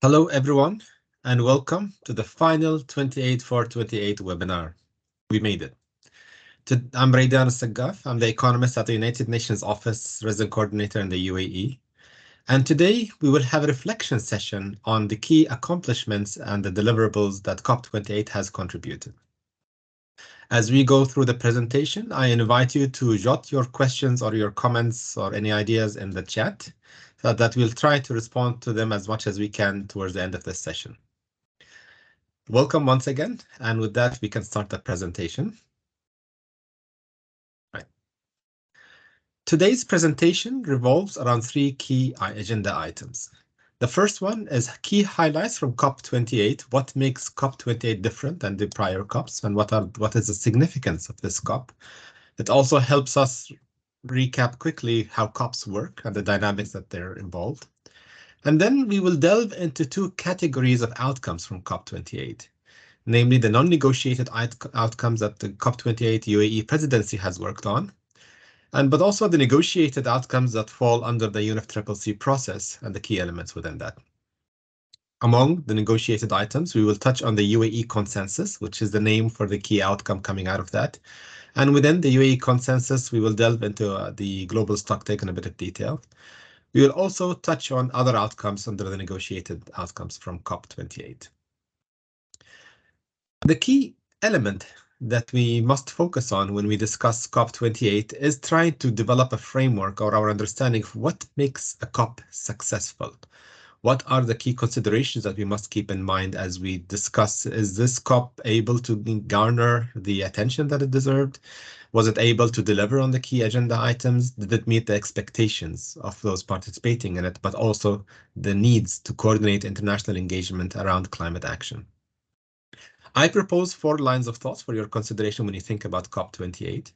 Hello, everyone, and welcome to the final 28 for 28 webinar. We made it. I'm Raydan Sagaf. I'm the economist at the United Nations Office Resident Coordinator in the UAE. And today we will have a reflection session on the key accomplishments and the deliverables that COP28 has contributed. As we go through the presentation, I invite you to jot your questions or your comments or any ideas in the chat so that we'll try to respond to them as much as we can towards the end of this session. Welcome once again, and with that, we can start the presentation. Right. Today's presentation revolves around three key agenda items. The first one is key highlights from COP28. What makes COP28 different than the prior COPs, and what is the significance of this COP? It also helps us recap quickly how COPs work and the dynamics that they're involved. And then we will delve into two categories of outcomes from COP28. Namely the non-negotiated outcomes that the COP28 UAE presidency has worked on, but also the negotiated outcomes that fall under the UNFCCC process and the key elements within that. Among the negotiated items, we will touch on the UAE consensus, which is the name for the key outcome coming out of that. And within the UAE consensus, we will delve into the global stocktake in a bit of detail. We will also touch on other outcomes under the negotiated outcomes from COP28. The key element that we must focus on when we discuss COP28 is trying to develop a framework or our understanding of what makes a COP successful. What are the key considerations that we must keep in mind as we discuss? Is this COP able to garner the attention that it deserved? Was it able to deliver on the key agenda items? Did it meet the expectations of those participating in it, but also the needs to coordinate international engagement around climate action? I propose 4 lines of thoughts for your consideration when you think about COP28.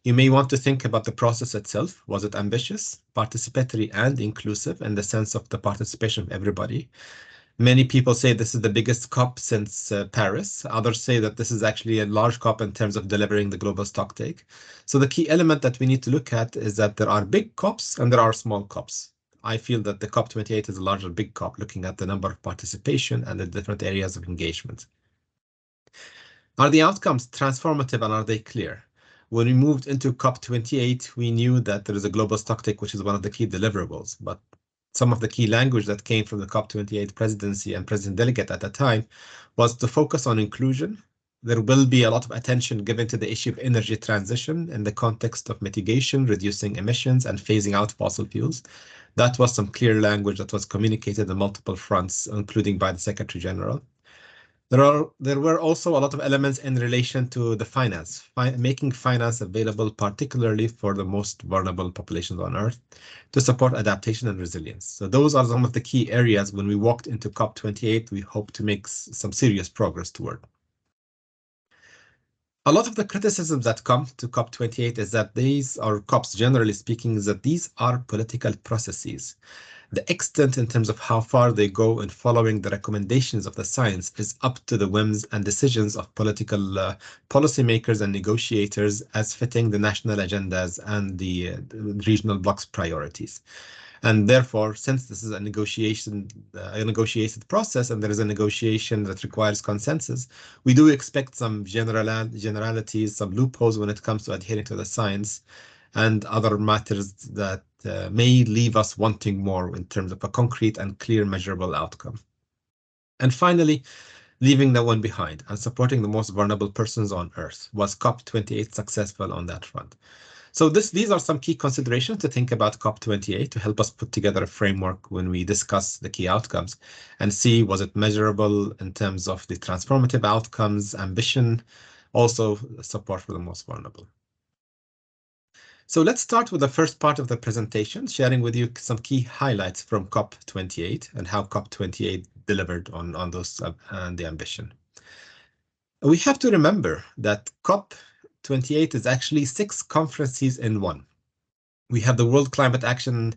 You may want to think about the process itself. Was it ambitious, participatory, and inclusive in the sense of the participation of everybody? Many people say this is the biggest COP since Paris. Others say that this is actually a large COP in terms of delivering the global stocktake. So the key element that we need to look at is that there are big COPs and there are small COPs. I feel that the COP28 is a larger big COP looking at the number of participation and the different areas of engagement. Are the outcomes transformative and are they clear? When we moved into COP28, we knew that there is a global stocktake, which is one of the key deliverables, but some of the key language that came from the COP28 presidency and president delegate at that time was to focus on inclusion. There will be a lot of attention given to the issue of energy transition in the context of mitigation, reducing emissions, and phasing out fossil fuels. That was some clear language that was communicated on multiple fronts, including by the Secretary General. There were also a lot of elements in relation to the finance, making finance available particularly for the most vulnerable populations on Earth to support adaptation and resilience. So those are some of the key areas when we walked into COP28, we hope to make some serious progress toward. A lot of the criticisms that come to COP28 is that these are COPs, generally speaking, is that these are political processes. The extent in terms of how far they go in following the recommendations of the science is up to the whims and decisions of political policymakers and negotiators as fitting the national agendas and the regional blocs priorities. And therefore, since this is a negotiated process and there is a negotiation that requires consensus, we do expect some generalities, some loopholes when it comes to adhering to the science and other matters that may leave us wanting more in terms of a concrete and clear measurable outcome. And finally, leaving no one behind and supporting the most vulnerable persons on Earth. Was COP28 successful on that front? So these are some key considerations to think about COP28 to help us put together a framework when we discuss the key outcomes and see, was it measurable in terms of the transformative outcomes, ambition, also support for the most vulnerable. So let's start with the first part of the presentation, sharing with you some key highlights from COP28 and how COP28 delivered on those and the ambition. We have to remember that COP28 is actually 6 conferences in one. We have the World Climate Action,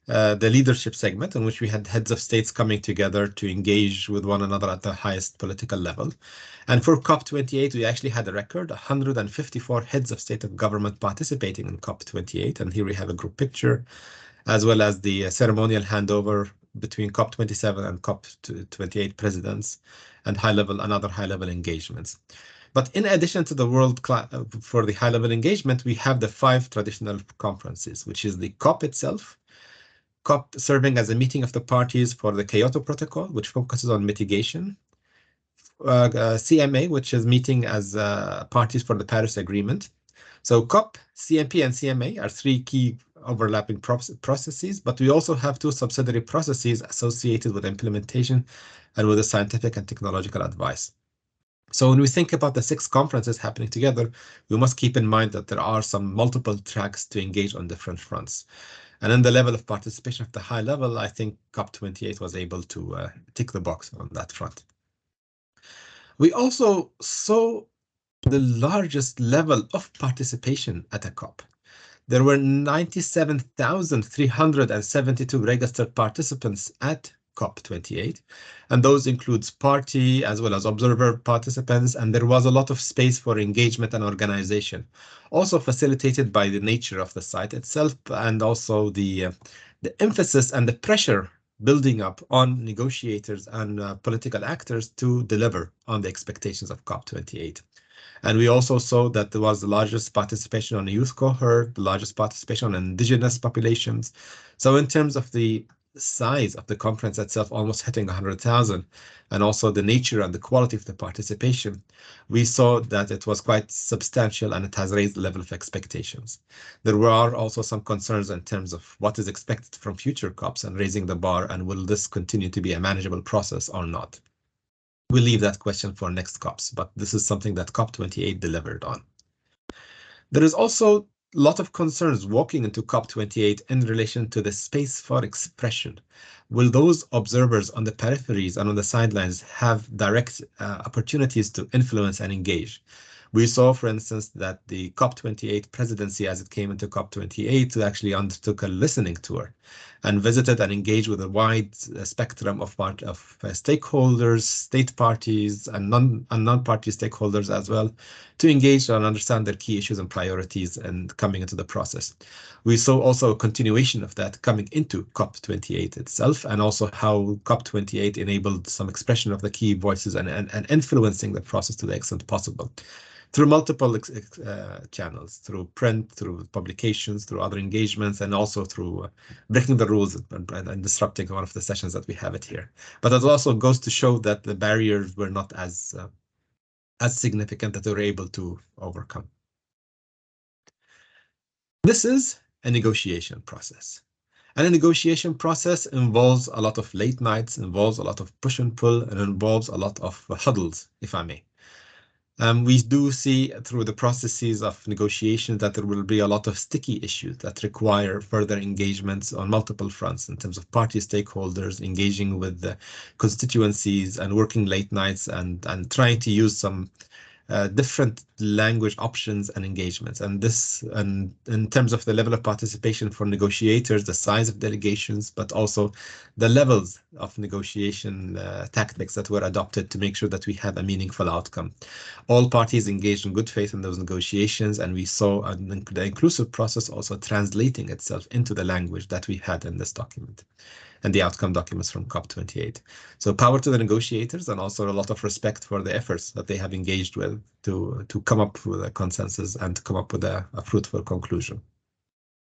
the leadership segment, in which we had heads of states coming together to engage with one another at the highest political level. And for COP28, we actually had a record, 154 heads of state of government participating in COP28. And here we have a group picture, as well as the ceremonial handover between COP27 and COP28 presidents and another high-level engagements. But in addition to the for the high-level engagement, we have the 5 traditional conferences, which is the COP itself, COP serving as a meeting of the parties for the Kyoto Protocol, which focuses on mitigation, CMA, which is meeting as parties for the Paris Agreement. So COP, CMP, and CMA are 3 key overlapping processes, but we also have 2 subsidiary processes associated with implementation and with the scientific and technological advice. So when we think about the 6 conferences happening together, we must keep in mind that there are some multiple tracks to engage on different fronts. And in the level of participation at the high level, I think COP28 was able to tick the box on that front. We also saw the largest level of participation at a COP. There were 97,372 registered participants at COP28, and those includes party as well as observer participants, and there was a lot of space for engagement and organization, also facilitated by the nature of the site itself and also the emphasis and the pressure building up on negotiators and political actors to deliver on the expectations of COP28. And we also saw that there was the largest participation on the youth cohort, the largest participation on indigenous populations. So in terms of the size of the conference itself, almost hitting 100,000, and also the nature and the quality of the participation, we saw that it was quite substantial and it has raised the level of expectations. There were also some concerns in terms of what is expected from future COPs and raising the bar, and will this continue to be a manageable process or not? We'll leave that question for next COPs, but this is something that COP28 delivered on. There is also a lot of concerns walking into COP28 in relation to the space for expression. Will those observers on the peripheries and on the sidelines have direct opportunities to influence and engage? We saw, for instance, that the COP28 presidency, as it came into COP28, actually undertook a listening tour and visited and engaged with a wide spectrum of stakeholders, state parties, and non-party stakeholders as well, to engage and understand their key issues and priorities and coming into the process. We saw also a continuation of that coming into COP28 itself, and also how COP28 enabled some expression of the key voices and influencing the process to the extent possible, through multiple channels, through print, through publications, through other engagements, and also through breaking the rules and disrupting one of the sessions that we have it here. But it also goes to show that the barriers were not as significant that they were able to overcome. This is a negotiation process. And a negotiation process involves a lot of late nights, involves a lot of push and pull, and involves a lot of huddles, if I may. We do see through the processes of negotiation that there will be a lot of sticky issues that require further engagements on multiple fronts in terms of party stakeholders, engaging with the constituencies and working late nights and trying to use some different language options and engagements. And this, and in terms of the level of participation for negotiators, the size of delegations, but also the levels of negotiation tactics that were adopted to make sure that we have a meaningful outcome. All parties engaged in good faith in those negotiations, and we saw the inclusive process also translating itself into the language that we had in this document and the outcome documents from COP28. So power to the negotiators, and also a lot of respect for the efforts that they have engaged with to come up with a consensus and to come up with a fruitful conclusion.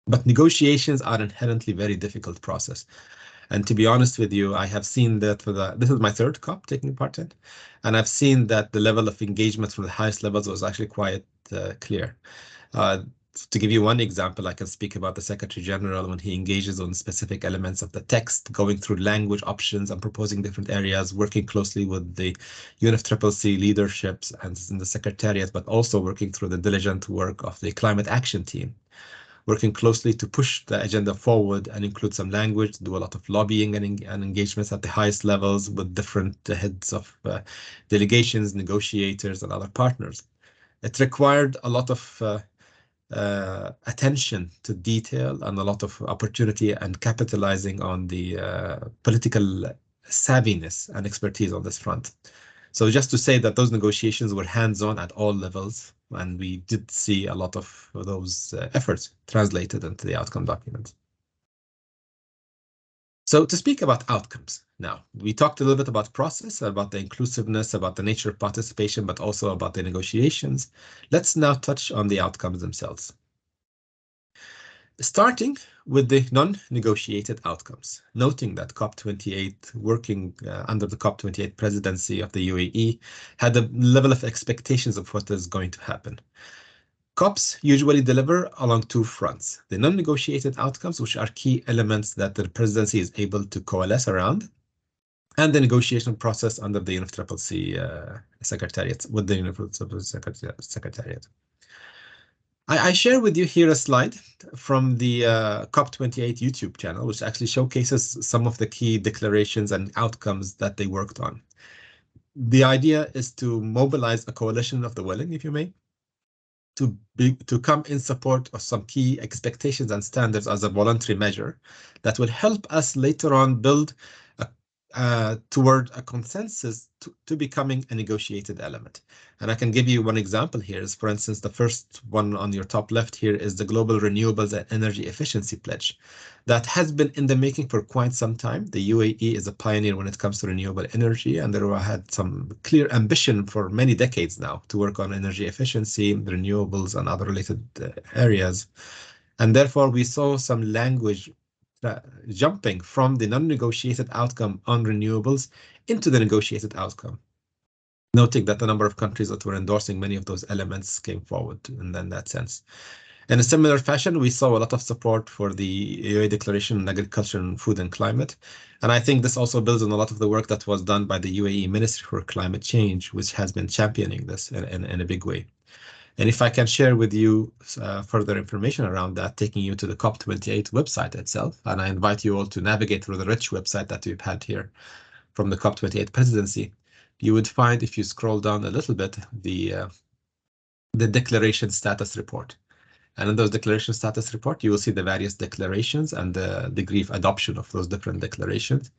But negotiations are inherently very difficult process. And to be honest with you, I have seen that this is my 3rd COP taking part in, and I've seen that the level of engagement from the highest levels was actually quite clear. To give you one example, I can speak about the Secretary General when he engages on specific elements of the text, going through language options and proposing different areas, working closely with the UNFCCC leaderships and in the Secretariat, but also working through the diligent work of the Climate Action Team, working closely to push the agenda forward and include some language, do a lot of lobbying and engagements at the highest levels with different heads of delegations, negotiators, and other partners. It required a lot of attention to detail and a lot of opportunity and capitalizing on the political savviness and expertise on this front. So just to say that those negotiations were hands-on at all levels, and we did see a lot of those efforts translated into the outcome document. So to speak about outcomes now, we talked a little bit about process, about the inclusiveness, about the nature of participation, but also about the negotiations. Let's now touch on the outcomes themselves. Starting with the non-negotiated outcomes, noting that COP28, working under the COP28 presidency of the UAE, had a level of expectations of what is going to happen. COPs usually deliver along two fronts: the non-negotiated outcomes, which are key elements that the presidency is able to coalesce around, and the negotiation process under the UNFCCC Secretariat, with the UNFCCC Secretariat. I share with you here a slide from the COP28 YouTube channel, which actually showcases some of the key declarations and outcomes that they worked on. The idea is to mobilize a coalition of the willing, if you may, to come in support of some key expectations and standards as a voluntary measure that will help us later on build toward a consensus to becoming a negotiated element. And I can give you one example here is, for instance, the first one on your top left here is the Global Renewables and Energy Efficiency Pledge that has been in the making for quite some time. The UAE is a pioneer when it comes to renewable energy, and there had some clear ambition for many decades now to work on energy efficiency, renewables, and other related areas. And therefore, we saw some language jumping from the non-negotiated outcome on renewables into the negotiated outcome, noting that the number of countries that were endorsing many of those elements came forward in that sense. In a similar fashion, we saw a lot of support for the UAE Declaration on Agriculture and Food and Climate. And I think this also builds on a lot of the work that was done by the UAE Ministry for Climate Change, which has been championing this in a big way. And if I can share with you further information around that, taking you to the COP28 website itself, and I invite you all to navigate through the rich website that we've had here from the COP28 presidency, you would find, if you scroll down a little bit, the declaration status report. And in those declaration status report, you will see the various declarations and the degree of adoption of those different declarations.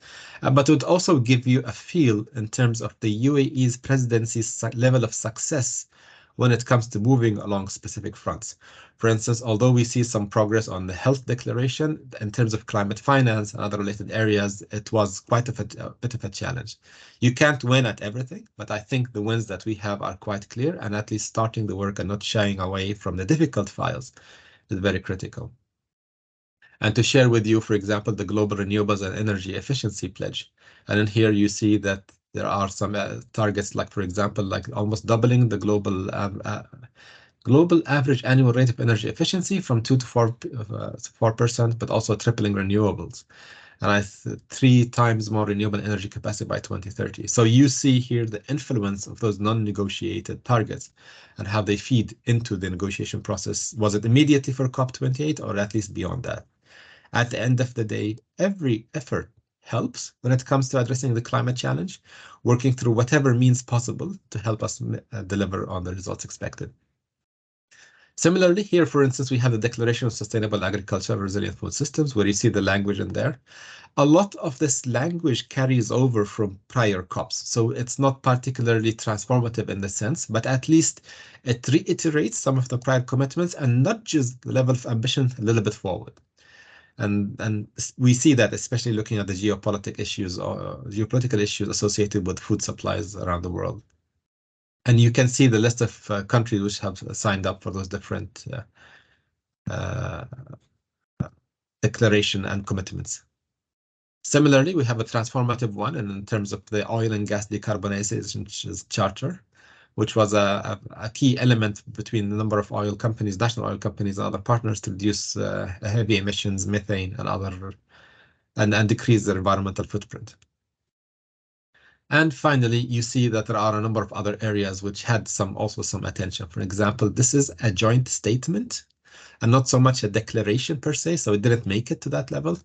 But it would also give you a feel in terms of the UAE's presidency's level of success when it comes to moving along specific fronts. For instance, although we see some progress on the health declaration, in terms of climate finance and other related areas, it was quite a bit of a challenge. You can't win at everything, but I think the wins that we have are quite clear, and at least starting the work and not shying away from the difficult files is very critical. And to share with you, for example, the Global Renewables and Energy Efficiency Pledge. And in here you see that there are some targets, like, for example, like almost doubling the global average annual rate of energy efficiency from 2 to 4%, but also tripling renewables. And 3 times more renewable energy capacity by 2030. So you see here the influence of those non-negotiated targets and how they feed into the negotiation process. Was it immediately for COP28 or at least beyond that? At the end of the day, every effort helps when it comes to addressing the climate challenge, working through whatever means possible to help us deliver on the results expected. Similarly, here, for instance, we have the Declaration of Sustainable Agriculture and Resilient Food Systems, where you see the language in there. A lot of this language carries over from prior COPs, so it's not particularly transformative in the sense, but at least it reiterates some of the prior commitments and nudges the level of ambition a little bit forward. And we see that, especially looking at the geopolitical issues associated with food supplies around the world. And you can see the list of countries which have signed up for those different declaration and commitments. Similarly, we have a transformative one in terms of the oil and gas decarbonization charter, which was a key element between the number of oil companies, national oil companies, and other partners to reduce heavy emissions, methane, and other, and decrease their environmental footprint. And finally, you see that there are a number of other areas which had also some attention. For example, this is a joint statement and not so much a declaration per se, so it didn't make it to that level.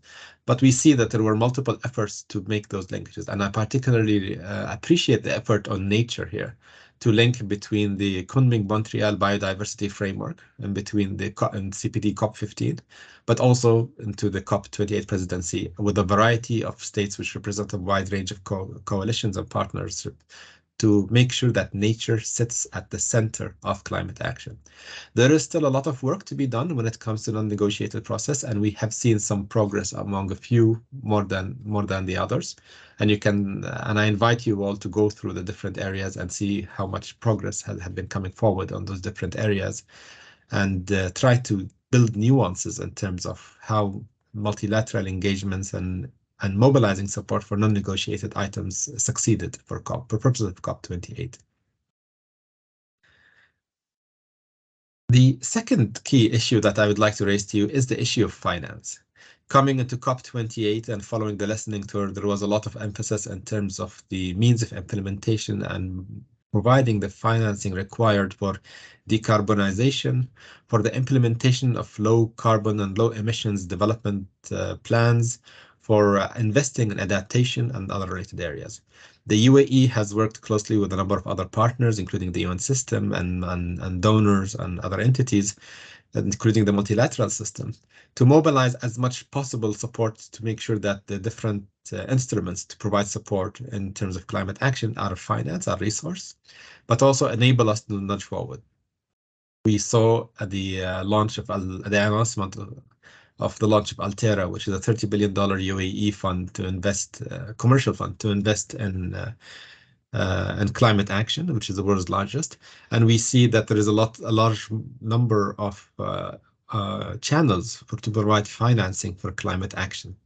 But we see that there were multiple efforts to make those linkages. And I particularly appreciate the effort on nature here to link between the Kunming-Montreal Biodiversity Framework and between the CPD COP15, but also into the COP28 presidency with a variety of states which represent a wide range of coalitions and partners to make sure that nature sits at the center of climate action. There is still a lot of work to be done when it comes to non-negotiated process, and we have seen some progress among a few more than the others. And I invite you all to go through the different areas and see how much progress has been coming forward on those different areas, and try to build nuances in terms of how multilateral engagements and mobilizing support for non-negotiated items succeeded for purposes of COP28. The second key issue that I would like to raise to you is the issue of finance. Coming into COP28 and following the listening tour, there was a lot of emphasis in terms of the means of implementation and providing the financing required for decarbonization, for the implementation of low carbon and low emissions development plans, for investing in adaptation and other related areas. The UAE has worked closely with a number of other partners, including the UN system and donors and other entities, including the multilateral system, to mobilize as much possible support to make sure that the different instruments to provide support in terms of climate action are finance, are resource, but also enable us to nudge forward. We saw the launch of the announcement of the launch of Altera, which is a $30 billion UAE fund to invest, commercial fund to invest in climate action, which is the world's largest. And we see that there is a large number of channels to provide financing for climate action.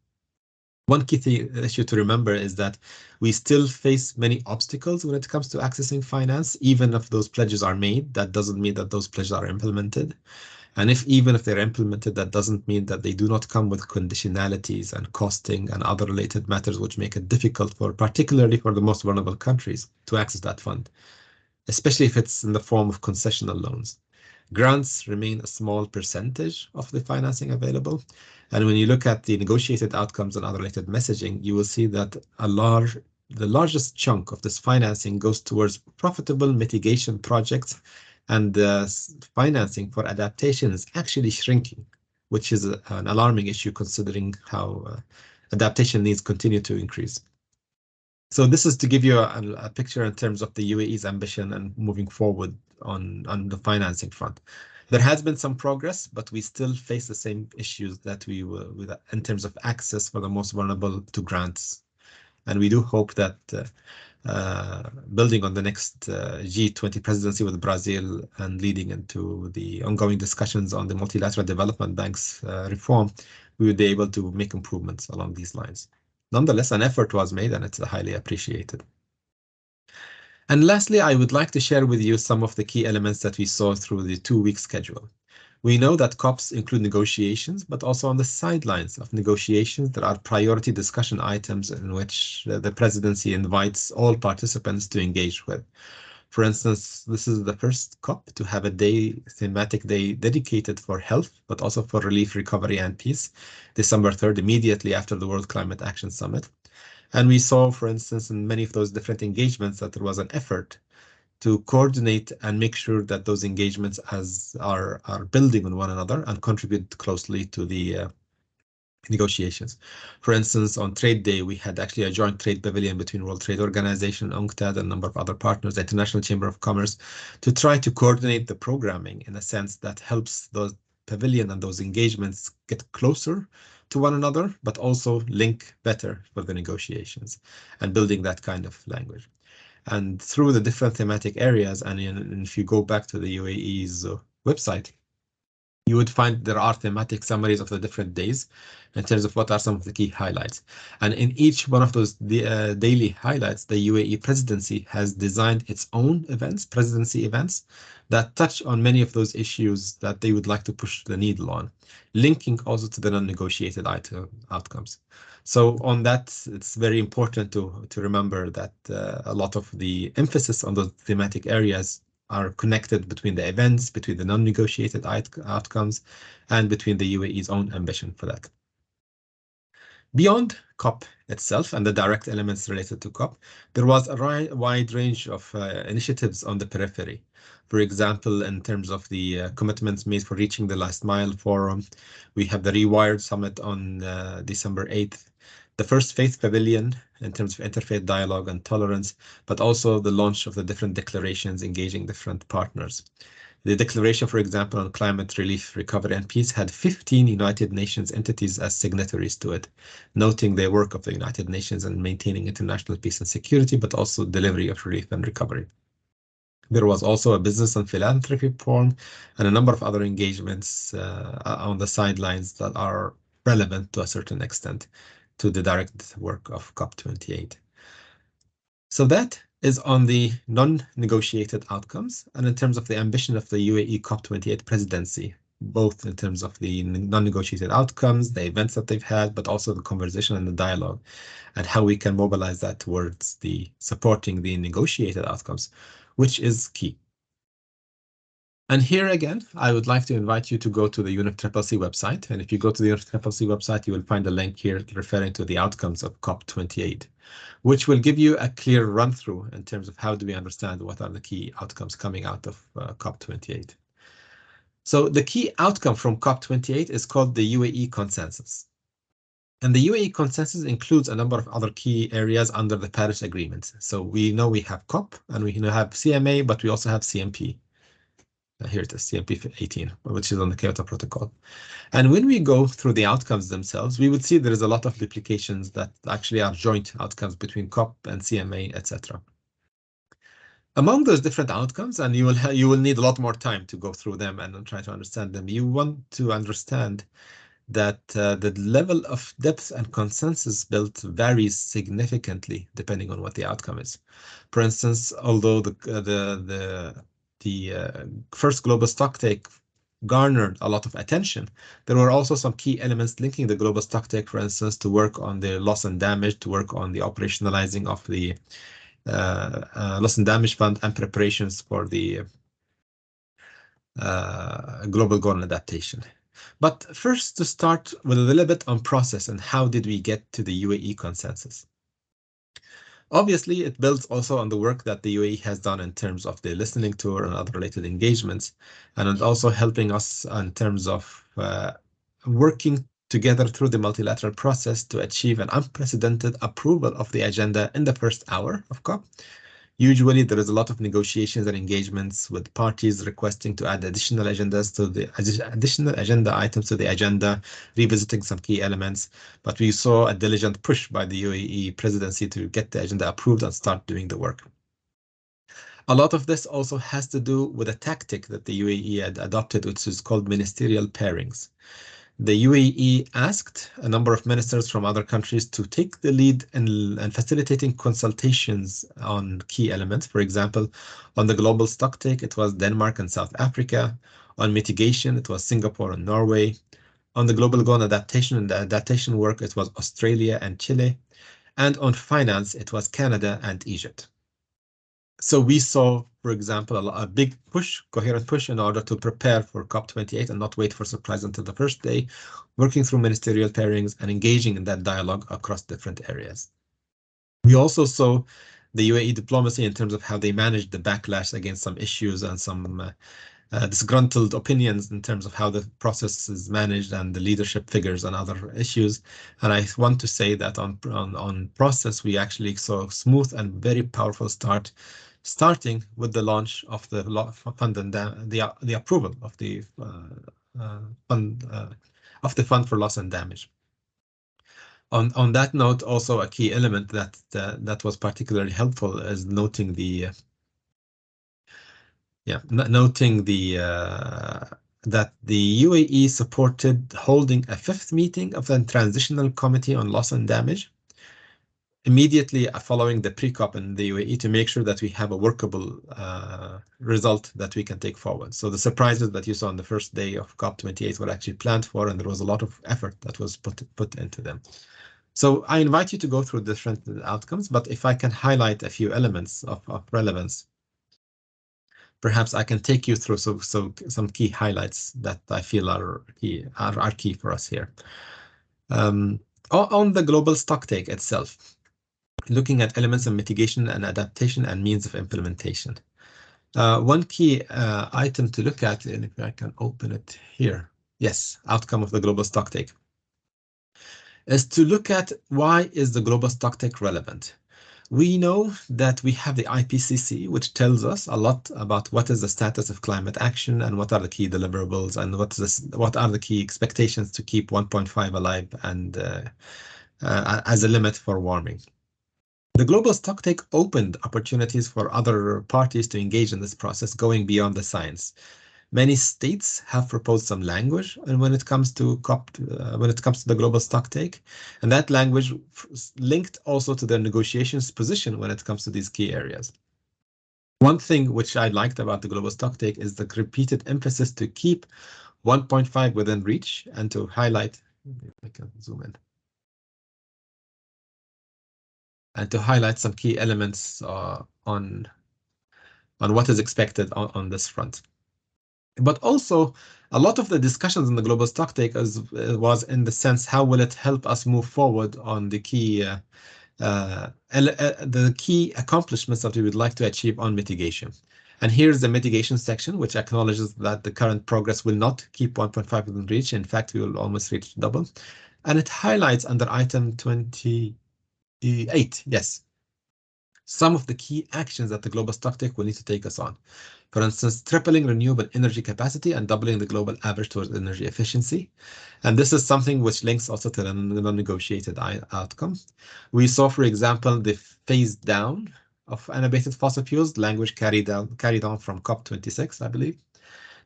One key issue to remember is that we still face many obstacles when it comes to accessing finance. Even if those pledges are made, that doesn't mean that those pledges are implemented. And even if they're implemented, that doesn't mean that they do not come with conditionalities and costing and other related matters, which make it difficult particularly for the most vulnerable countries to access that fund, especially if it's in the form of concessional loans. Grants remain a small percentage of the financing available. And when you look at the negotiated outcomes and other related messaging, you will see that the largest chunk of this financing goes towards profitable mitigation projects, and financing for adaptation is actually shrinking, which is an alarming issue considering how adaptation needs continue to increase. So this is to give you a picture in terms of the UAE's ambition and moving forward on the financing front. There has been some progress, but we still face the same issues that we were with in terms of access for the most vulnerable to grants. And we do hope that building on the next G20 presidency with Brazil and leading into the ongoing discussions on the multilateral development banks reform, we would be able to make improvements along these lines. Nonetheless, an effort was made and it's highly appreciated. And lastly, I would like to share with you some of the key elements that we saw through the 2-week schedule. We know that COPs include negotiations, but also on the sidelines of negotiations, there are priority discussion items in which the presidency invites all participants to engage with. For instance, this is the first COP to have a thematic day dedicated for health, but also for relief, recovery, and peace, December 3rd, immediately after the World Climate Action Summit. And we saw, for instance, in many of those different engagements that there was an effort to coordinate and make sure that those engagements are building on one another and contribute closely to the negotiations. For instance, on Trade Day, we had actually a joint trade pavilion between World Trade Organization, UNCTAD, and a number of other partners, the International Chamber of Commerce, to try to coordinate the programming in a sense that helps those pavilion and those engagements get closer to one another, but also link better for the negotiations and building that kind of language. And through the different thematic areas, and if you go back to the UAE's website, you would find there are thematic summaries of the different days in terms of what are some of the key highlights. And in each one of those daily highlights, the UAE presidency has designed its own presidency events, that touch on many of those issues that they would like to push the needle on, linking also to the non-negotiated outcomes. So on that, it's very important to remember that a lot of the emphasis on those thematic areas are connected between the events, between the non-negotiated outcomes, and between the UAE's own ambition for that. Beyond COP itself and the direct elements related to COP, there was a wide range of initiatives on the periphery. For example, in terms of the commitments made for reaching the last mile forum, we have the Rewired Summit on December 8th. the first faith pavilion in terms of interfaith dialogue and tolerance, but also the launch of the different declarations engaging different partners. The declaration, for example, on climate relief, recovery, and peace had 15 United Nations entities as signatories to it, noting the work of the United Nations in maintaining international peace and security, but also delivery of relief and recovery. There was also a business and philanthropy forum and a number of other engagements on the sidelines that are relevant to a certain extent to the direct work of COP28. So that is on the non-negotiated outcomes, and in terms of the ambition of the UAE COP28 presidency, both in terms of the non-negotiated outcomes, the events that they've had, but also the conversation and the dialogue, and how we can mobilize that towards the supporting the negotiated outcomes, which is key. And here again, I would like to invite you to go to the UNFCCC website. And if you go to the UNFCCC website, you will find a link here referring to the outcomes of COP28, which will give you a clear run through in terms of how do we understand what are the key outcomes coming out of COP28. So the key outcome from COP28 is called the UAE consensus. And the UAE consensus includes a number of other key areas under the Paris Agreement. So we know we have COP and we have CMA, but we also have CMP. Here it is, CMP 18, which is on the Kyoto Protocol. And when we go through the outcomes themselves, we would see there is a lot of duplications that actually are joint outcomes between COP and CMA, etc. Among those different outcomes, and you will need a lot more time to go through them and try to understand them, you want to understand that the level of depth and consensus built varies significantly depending on what the outcome is. For instance, although the first global stocktake garnered a lot of attention, there were also some key elements linking the global stocktake, for instance, to work on the loss and damage, to work on the operationalizing of the loss and damage fund and preparations for the global goal and adaptation. But first, to start with a little bit on process and how did we get to the UAE consensus? Obviously, it builds also on the work that the UAE has done in terms of the listening tour and other related engagements, and it's also helping us in terms of working together through the multilateral process to achieve an unprecedented approval of the agenda in the first hour of COP. Usually, there is a lot of negotiations and engagements with parties requesting to add additional agendas to the additional agenda items to the agenda, revisiting some key elements. But we saw a diligent push by the UAE presidency to get the agenda approved and start doing the work. A lot of this also has to do with a tactic that the UAE had adopted, which is called ministerial pairings. The UAE asked a number of ministers from other countries to take the lead in facilitating consultations on key elements. For example, on the global stocktake, it was Denmark and South Africa. On mitigation, it was Singapore and Norway. On the global goal and the adaptation work, it was Australia and Chile. And on finance, it was Canada and Egypt. So we saw, for example, a big push, coherent push in order to prepare for COP28 and not wait for surprise until the first day, working through ministerial pairings and engaging in that dialogue across different areas. We also saw the UAE diplomacy in terms of how they managed the backlash against some issues and some disgruntled opinions in terms of how the process is managed and the leadership figures and other issues. And I want to say that on process, we actually saw a smooth and very powerful starting with the launch of the fund and the approval of the fund for loss and damage. On that note, also a key element that was particularly helpful is noting that the UAE supported holding a fifth meeting of the Transitional Committee on Loss and Damage immediately following the pre-COP in the UAE to make sure that we have a workable result that we can take forward. So the surprises that you saw on the first day of COP28 were actually planned for, and there was a lot of effort that was put into them. So I invite you to go through different outcomes, but if I can highlight a few elements of relevance, perhaps I can take you through some key highlights that I feel are key for us here. On the global stocktake itself, looking at elements of mitigation and adaptation and means of implementation. One key item to look at, and if I can open it here, yes, outcome of the global stocktake, is to look at why is the global stocktake relevant. We know that we have the IPCC, which tells us a lot about what is the status of climate action and what are the key deliverables and what are the key expectations to keep 1.5 alive and as a limit for warming. The global stocktake opened opportunities for other parties to engage in this process, going beyond the science. Many states have proposed some language, and when it comes to when it comes to the global stocktake, and that language linked also to the negotiations position when it comes to these key areas. One thing which I liked about the global stocktake is the repeated emphasis to keep 1.5 within reach and to highlight. I can zoom in. And to highlight some key elements on what is expected on this front. But also, a lot of the discussions in the global stocktake was in the sense, how will it help us move forward on the key accomplishments that we would like to achieve on mitigation. And here's the mitigation section, which acknowledges that the current progress will not keep 1.5 within reach. In fact, we will almost reach double. And it highlights under item 28, yes, some of the key actions that the global stocktake will need to take us on. For instance, tripling renewable energy capacity and doubling the global average towards energy efficiency. And this is something which links also to the non-negotiated outcome. We saw, for example, the phase down of unabated fossil fuels, language carried on from COP26, I believe.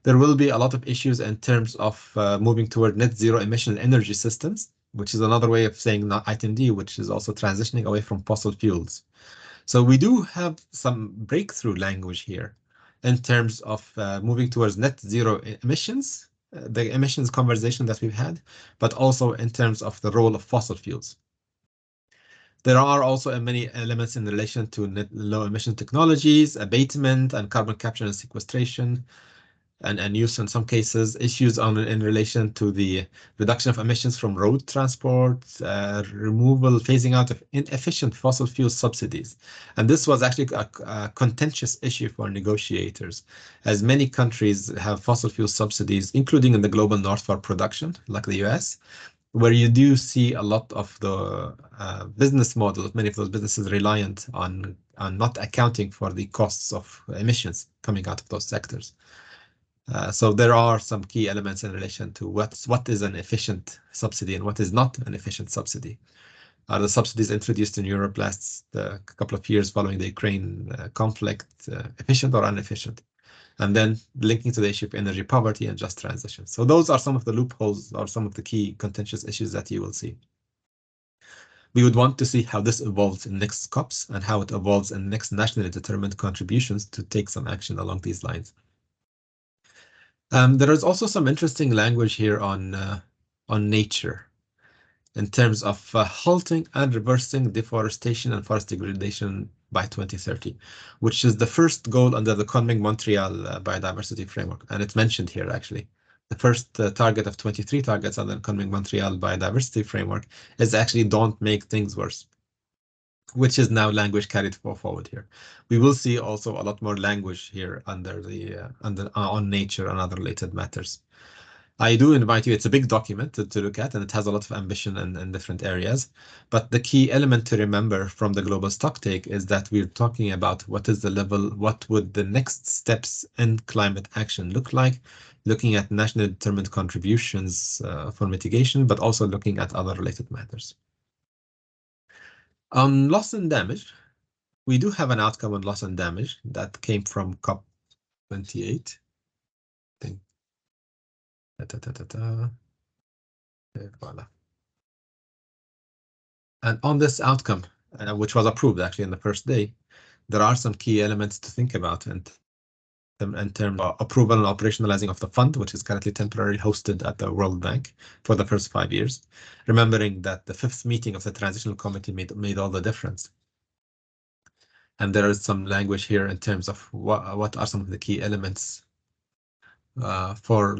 There will be a lot of issues in terms of moving toward net zero emission energy systems, which is another way of saying item D, which is also transitioning away from fossil fuels. So we do have some breakthrough language here in terms of moving towards net zero emissions, the emissions conversation that we've had, but also in terms of the role of fossil fuels. There are also many elements in relation to net low emission technologies, abatement, and carbon capture and sequestration, and use in some cases, issues in relation to the reduction of emissions from road transport, phasing out of inefficient fossil fuel subsidies. And this was actually a contentious issue for negotiators, as many countries have fossil fuel subsidies, including in the global north for production, like the US, where you do see a lot of the business model of many of those businesses reliant on not accounting for the costs of emissions coming out of those sectors. So there are some key elements in relation to what is an efficient subsidy and what is not an efficient subsidy. Are the subsidies introduced in Europe last couple of years following the Ukraine conflict efficient or inefficient? And then linking to the issue of energy poverty and just transition. So those are some of the loopholes or some of the key contentious issues that you will see. We would want to see how this evolves in next COPs and how it evolves in next nationally determined contributions to take some action along these lines. There is also some interesting language here on nature in terms of halting and reversing deforestation and forest degradation by 2030, which is the first goal under the Kunming-Montreal Biodiversity Framework. And it's mentioned here, actually. The first target of 23 targets under the Kunming-Montreal Biodiversity Framework is actually don't make things worse, which is now language carried forward here. We will see also a lot more language here under the on nature and other related matters. I do invite you. It's a big document to look at, and it has a lot of ambition in different areas. But the key element to remember from the global stocktake is that we're talking about what is the level, what would the next steps in climate action look like, looking at nationally determined contributions for mitigation, but also looking at other related matters. On loss and damage, we do have an outcome on loss and damage that came from COP28. I think. Voila. And on this outcome, which was approved actually in the first day, there are some key elements to think about in terms of approval and operationalizing of the fund, which is currently temporarily hosted at the World Bank for the first 5 years, remembering that the 5th meeting of the Transitional Committee made all the difference. And there is some language here in terms of what are some of the key elements for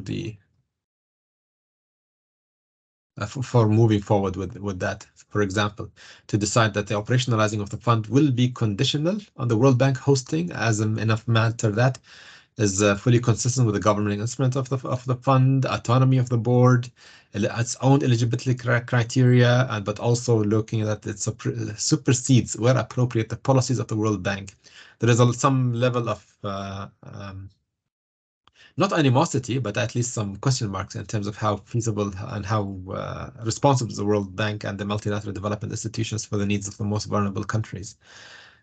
moving forward with that. For example, to decide that the operationalizing of the fund will be conditional on the World Bank hosting as enough matter that is fully consistent with the governing instrument of the fund, autonomy of the board, its own eligibility criteria, and but also looking at it supersedes, where appropriate, the policies of the World Bank. There is some level of not animosity, but at least some question marks in terms of how feasible and how responsible is the World Bank and the multilateral development institutions for the needs of the most vulnerable countries.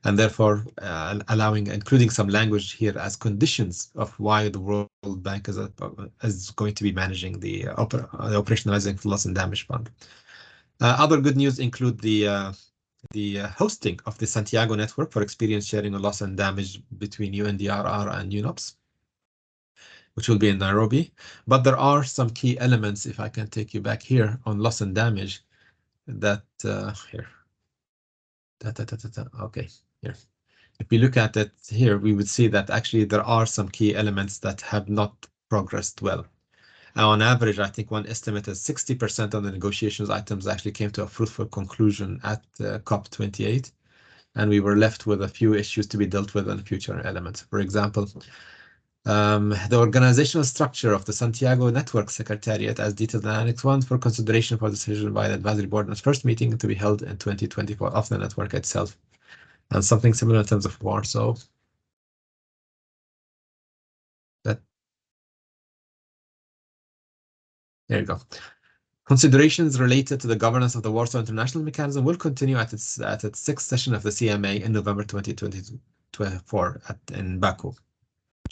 And therefore, including some language here as conditions of why the World Bank is going to be managing the operationalizing for loss and damage fund. Other good news include the hosting of the Santiago network for experience sharing on loss and damage between UNDRR and UNOPS, which will be in Nairobi. But there are some key elements, if I can take you back here, on loss and damage that here. Okay, here. If we look at it here, we would see that actually there are some key elements that have not progressed well. On average, I think one estimate is 60% of the negotiations items actually came to a fruitful conclusion at COP28, and we were left with a few issues to be dealt with in future elements. For example, the organizational structure of the Santiago Network Secretariat as detailed in Annex 1 for consideration for decision by the advisory board in its first meeting to be held in 2024 of the network itself. And something similar in terms of Warsaw. That, there you go. Considerations related to the governance of the Warsaw International Mechanism will continue at its sixth session of the CMA in November 2024 in Baku.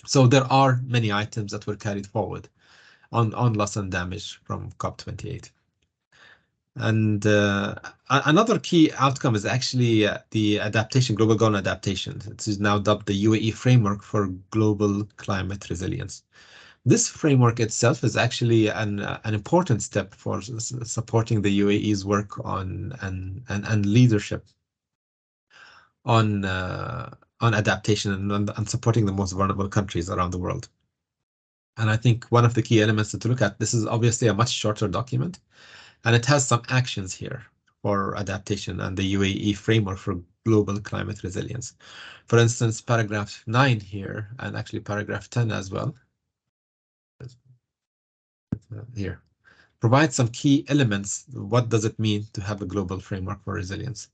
So there are many items that were carried forward on loss and damage from COP28. And another key outcome is actually the adaptation, global goal adaptation. It is now dubbed the UAE Framework for Global Climate Resilience. This framework itself is actually an important step for supporting the UAE's work on and leadership on adaptation and supporting the most vulnerable countries around the world. And I think one of the key elements to look at, this is obviously a much shorter document, and it has some actions here for adaptation and the UAE framework for global climate resilience. For instance, paragraph 9 here, and actually paragraph 10 as well, here, provide some key elements. What does it mean to have a global framework for resilience?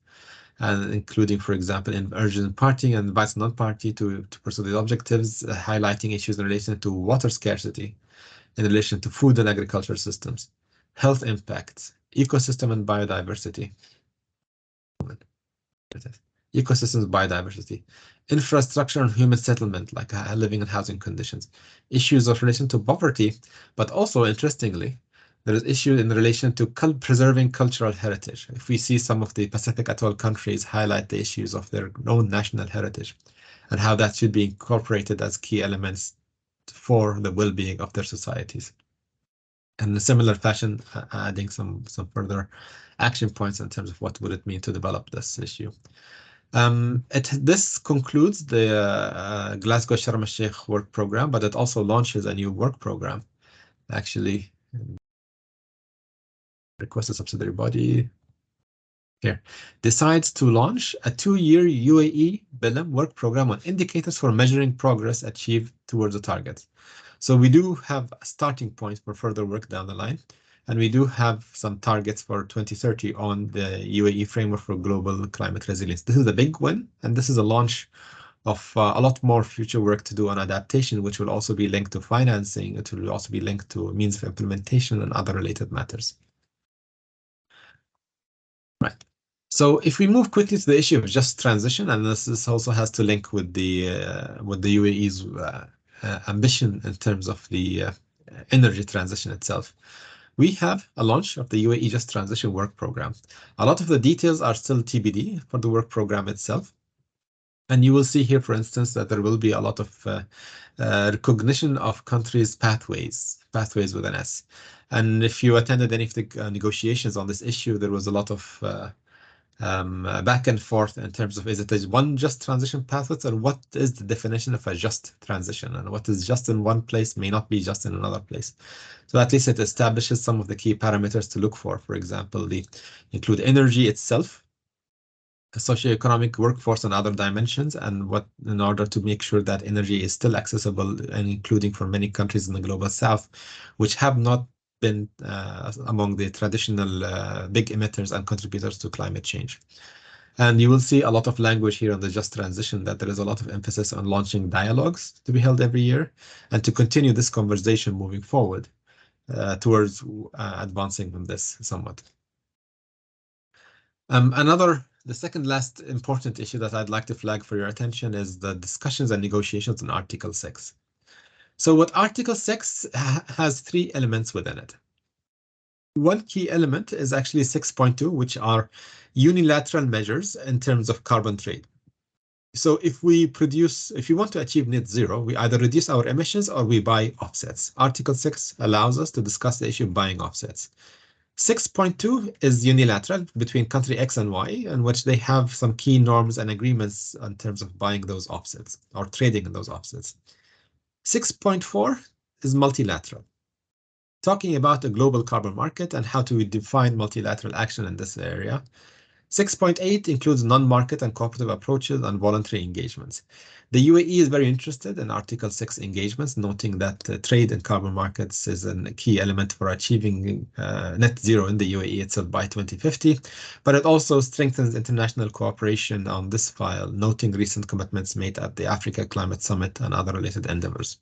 And including, for example, in urgent party and invites non-party to pursue the objectives, highlighting issues in relation to water scarcity, in relation to food and agriculture systems, health impacts, ecosystem and biodiversity, ecosystems, biodiversity, infrastructure and human settlement, like living and housing conditions, issues of relation to poverty, but also, interestingly, there is issue in relation to preserving cultural heritage. If we see some of the Pacific Atoll countries highlight the issues of their own national heritage and how that should be incorporated as key elements for the well-being of their societies. And in a similar fashion, adding some further action points in terms of what would it mean to develop this issue. This concludes the Glasgow Sharm el-Sheikh work program, but it also launches a new work program. Actually, request a subsidiary body here decides to launch a 2-year UAE BILM work program on indicators for measuring progress achieved towards the targets. So we do have a starting point for further work down the line, and we do have some targets for 2030 on the UAE framework for global climate resilience. This is a big win, and this is a launch of a lot more future work to do on adaptation, which will also be linked to financing. It will also be linked to means of implementation and other related matters. Right. So if we move quickly to the issue of just transition, and this also has to link with the UAE's ambition in terms of the energy transition itself. We have a launch of the UAE Just Transition Work Program. A lot of the details are still TBD for the work program itself. And you will see here, for instance, that there will be a lot of recognition of countries' pathways with an S. And if you attended any of the negotiations on this issue, there was a lot of back and forth in terms of, is it a one just transition pathway, or what is the definition of a just transition, and what is just in one place may not be just in another place. So at least it establishes some of the key parameters to look for example, include energy itself, socioeconomic, workforce, and other dimensions, and what in order to make sure that energy is still accessible, and including for many countries in the global south, which have not been among the traditional big emitters and contributors to climate change. And you will see a lot of language here on the just transition, that there is a lot of emphasis on launching dialogues to be held every year and to continue this conversation moving forward towards advancing on this somewhat. The second last important issue that I'd like to flag for your attention is the discussions and negotiations on Article 6. So what Article 6 has three elements within it. One key element is actually 6.2, which are unilateral measures in terms of carbon trade. So if you want to achieve net zero, we either reduce our emissions or we buy offsets. Article 6 allows us to discuss the issue of buying offsets. 6.2 is unilateral between country X and Y, in which they have some key norms and agreements in terms of buying those offsets or trading in those offsets. 6.4 is multilateral, talking about a global carbon market and how to define multilateral action in this area. 6.8 includes non-market and cooperative approaches and voluntary engagements. The UAE is very interested in Article 6 engagements, noting that trade in carbon markets is a key element for achieving net zero in the UAE itself by 2050, but it also strengthens international cooperation on this file, noting recent commitments made at the Africa Climate Summit and other related endeavors.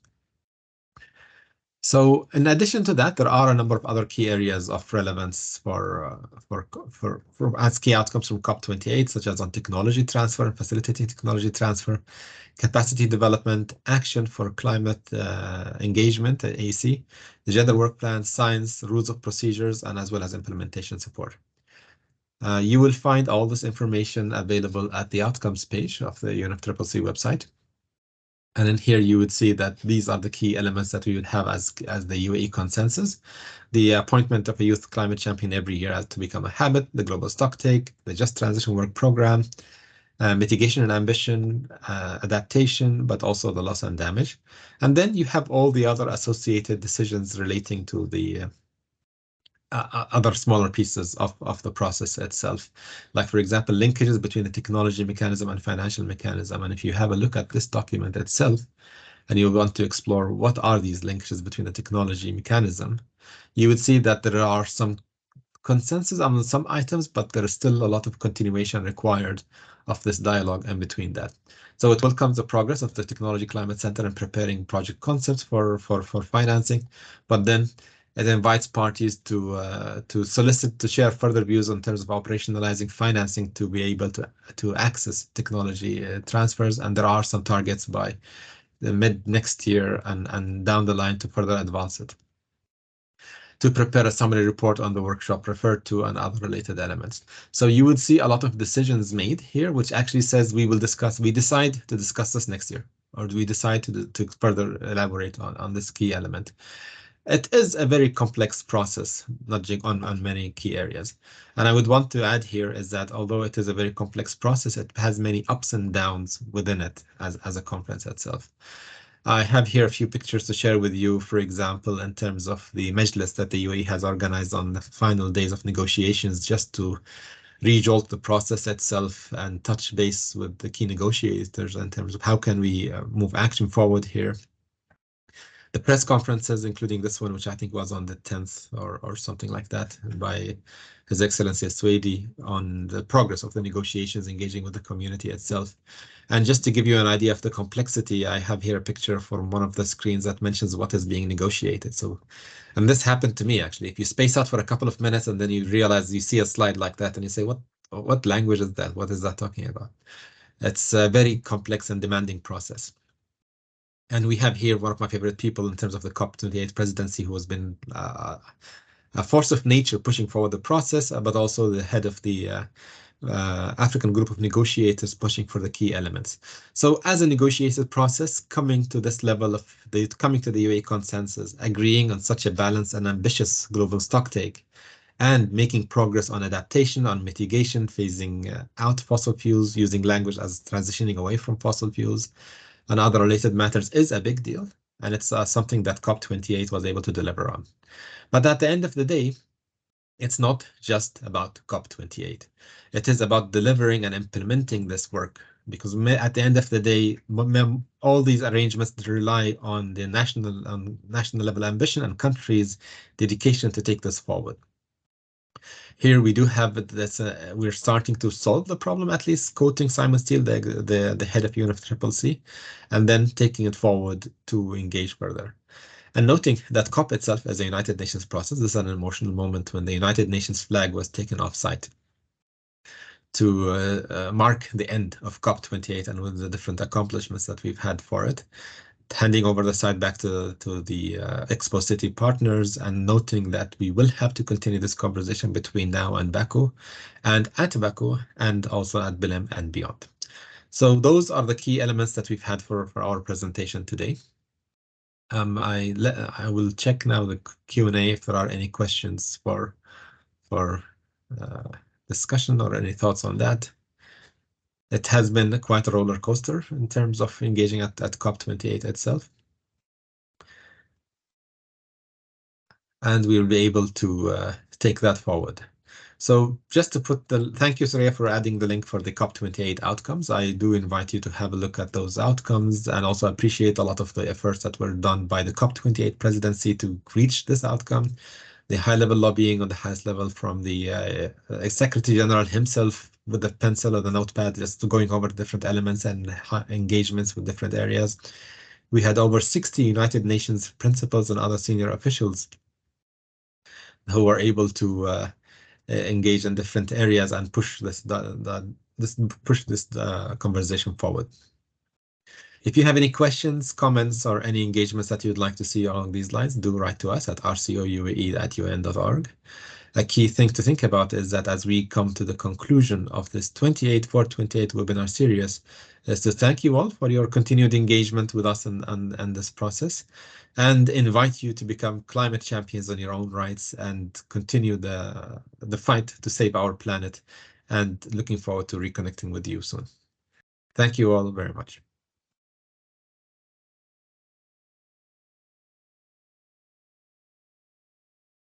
So in addition to that, there are a number of other key areas of relevance as key outcomes from COP28, such as on technology transfer and facilitating technology transfer, capacity development, action for climate engagement, AC, the gender work plan, science, rules of procedures, and as well as implementation support. You will find all this information available at the outcomes page of the UNFCCC website. And in here, you would see that these are the key elements that we would have as the UAE consensus. The appointment of a youth climate champion every year has to become a habit, the global stocktake, the just transition work program, mitigation and ambition, adaptation, but also the loss and damage. And then you have all the other associated decisions relating to the other smaller pieces of the process itself. Like, for example, linkages between the technology mechanism and financial mechanism. And if you have a look at this document itself, and you want to explore what are these linkages between the technology mechanism, you would see that there are some consensus on some items, but there is still a lot of continuation required of this dialogue in between that. So it welcomes the progress of the Technology Climate Center in preparing project concepts for financing, but then it invites parties to solicit to share further views in terms of operationalizing financing to be able to access technology transfers. And there are some targets by the mid next year and down the line to further advance it, to prepare a summary report on the workshop referred to and other related elements. So you would see a lot of decisions made here, which actually says we decide to discuss this next year, or do we decide to further elaborate on this key element. It is a very complex process, nudging on many key areas. And I would want to add here is that although it is a very complex process, it has many ups and downs within it as a conference itself. I have here a few pictures to share with you, for example, in terms of the Majlis that the UAE has organized on the final days of negotiations, just to rejolt the process itself and touch base with the key negotiators in terms of how can we move action forward here. The press conferences, including this one, which I think was on the 10th or something like that, by His Excellency Swedi, on the progress of the negotiations, engaging with the community itself. And just to give you an idea of the complexity, I have here a picture from one of the screens that mentions what is being negotiated. So, and this happened to me, actually. If you space out for a couple of minutes and then you realize you see a slide like that and you say, what language is that? What is that talking about? It's a very complex and demanding process. And we have here one of my favorite people in terms of the COP28 presidency, who has been a force of nature pushing forward the process, but also the head of the African group of negotiators pushing for the key elements. So as a negotiated process, coming to this level of coming to the UAE consensus, agreeing on such a balanced and ambitious global stocktake, and making progress on adaptation, on mitigation, phasing out fossil fuels, using language as transitioning away from fossil fuels, and other related matters is a big deal. And it's something that COP28 was able to deliver on. But at the end of the day, It's not just about COP28. It is about delivering and implementing this work because at the end of the day, all these arrangements rely on the national level ambition and countries' dedication to take this forward. Here we do have this. We're starting to solve the problem, at least quoting Simon Steele, the head of UNFCCC, and then taking it forward to engage further. And noting that COP itself as a United Nations process, this is an emotional moment when the United Nations flag was taken off site to mark the end of COP28 and with the different accomplishments that we've had for it, handing over the site back to the Expo City partners and noting that we will have to continue this conversation between now and Baku and at Baku and also at Belém and beyond. So those are the key elements that we've had for our presentation today. I will check now the Q&A if there are any questions for uh, discussion or any thoughts on that. It has been quite a roller coaster in terms of engaging at COP28 itself. And we will be able to take that forward. So just to put thank you, Surya, for adding the link for the COP28 outcomes. I do invite you to have a look at those outcomes and also appreciate a lot of the efforts that were done by the COP28 presidency to reach this outcome. The high-level lobbying on the highest level from the Secretary General himself with the pencil or the notepad, just going over different elements and engagements with different areas. We had over 60 United Nations principals and other senior officials who were able to engage in different areas and push this conversation forward. If you have any questions, comments, or any engagements that you'd like to see along these lines, do write to us at rcouae@un.org. A key thing to think about is that as we come to the conclusion of this 28 for 28 webinar series, is to thank you all for your continued engagement with us and this process, and invite you to become climate champions on your own rights and continue the fight to save our planet, and looking forward to reconnecting with you soon. Thank you all very much.